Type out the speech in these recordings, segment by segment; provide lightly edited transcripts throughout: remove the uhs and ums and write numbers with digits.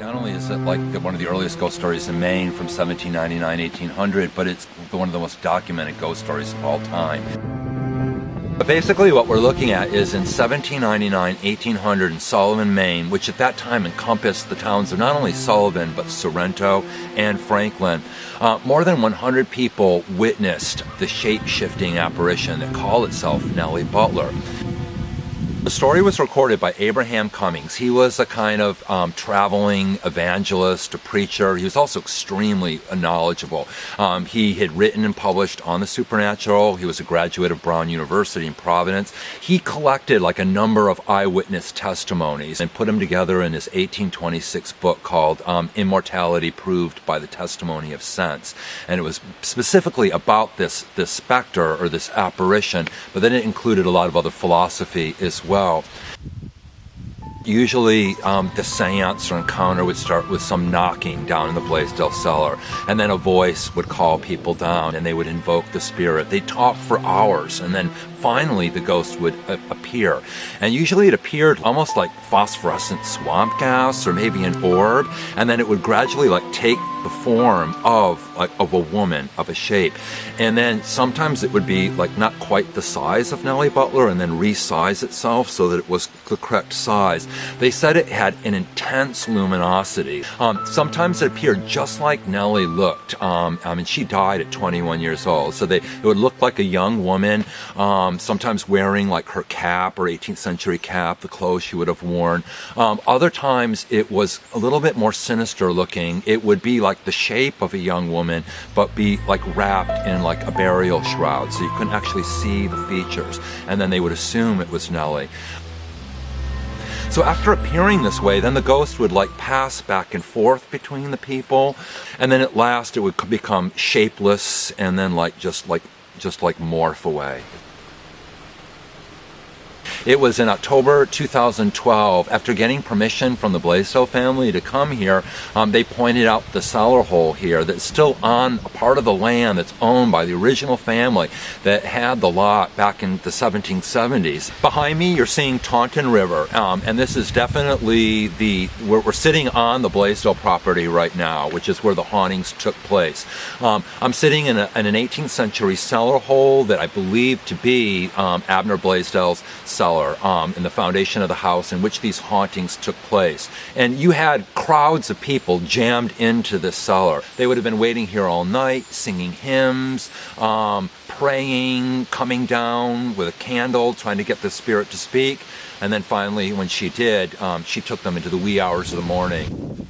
Not only is it like one of the earliest ghost stories in Maine from 1799, 1800, but it's one of the most documented ghost stories of all time. But basically what we're looking at is in 1799, 1800 in Sullivan, Maine, which at that time encompassed the towns of not only Sullivan, but Sorrento and Franklin. More than 100 people witnessed the shape-shifting apparition that called itself Nellie Butler. The story was recorded by Abraham Cummings. He was a kind of traveling evangelist, a preacher. He was also extremely knowledgeable. He had written and published on the supernatural. He was a graduate of Brown University in Providence. He collected like a number of eyewitness testimonies and put them together in his 1826 book called Immortality Proved by the Testimony of Sense. And it was specifically about this specter or this apparition, but then it included a lot of other philosophy as well. Usually the seance or encounter would start with some knocking down in the Blaisdell cellar, and then a voice would call people down and they would invoke the spirit. They'd talk for hours, and then finally the ghost would appear. And usually it appeared almost like phosphorescent swamp gas or maybe an orb, and then it would gradually like take the form of a woman, of a shape. And then sometimes it would be like not quite the size of Nellie Butler and then resize itself so that it was the correct size. They said it had an intense luminosity. Sometimes it appeared just like Nellie looked. She died at 21 years old, so it would look like a young woman, sometimes wearing like her cap or 18th century cap, the clothes she would have worn. Other times it was a little bit more sinister looking. It would be like the shape of a young woman, but be like wrapped in like a burial shroud, so you couldn't actually see the features, and then they would assume it was Nellie. So after appearing this way, then the ghost would like pass back and forth between the people, and then at last it would become shapeless and then just like morph away. It was in October 2012, after getting permission from the Blaisdell family to come here, they pointed out the cellar hole here that's still on a part of the land that's owned by the original family that had the lot back in the 1770s. Behind me you're seeing Taunton River, and this is definitely we're sitting on the Blaisdell property right now, which is where the hauntings took place. I'm sitting in an 18th century cellar hole that I believe to be Abner Blaisdell's cellar in the foundation of the house in which these hauntings took place. And you had crowds of people jammed into this cellar. They would have been waiting here all night, singing hymns, praying, coming down with a candle, trying to get the spirit to speak. And then finally, when she did, she took them into the wee hours of the morning.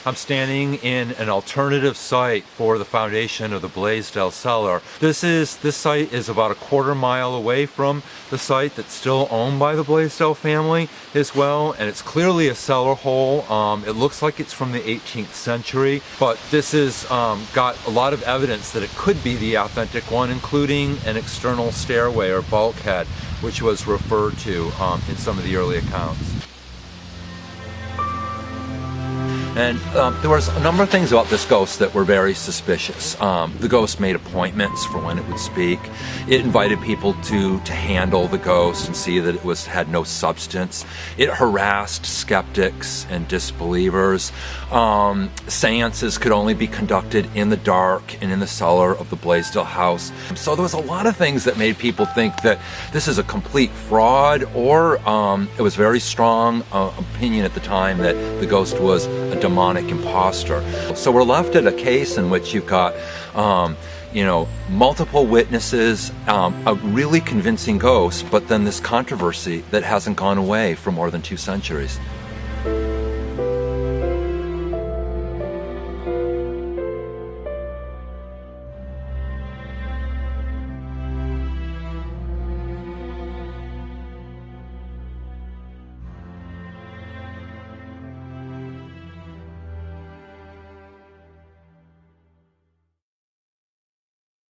I'm standing in an alternative site for the foundation of the Blaisdell cellar. This site is about a quarter mile away from the site that's still owned by the Blaisdell family as well, and it's clearly a cellar hole. It looks like it's from the 18th century, but this is got a lot of evidence that it could be the authentic one, including an external stairway or bulkhead, which was referred to in some of the early accounts. And there was a number of things about this ghost that were very suspicious. The ghost made appointments for when it would speak. It invited people to handle the ghost and see that it had no substance. It harassed skeptics and disbelievers. Seances could only be conducted in the dark and in the cellar of the Blaisdell house. So there was a lot of things that made people think that this is a complete fraud, or it was very strong opinion at the time that the ghost was a demonic imposter. So we're left at a case in which you've got multiple witnesses, a really convincing ghost, but then this controversy that hasn't gone away for more than 2 centuries.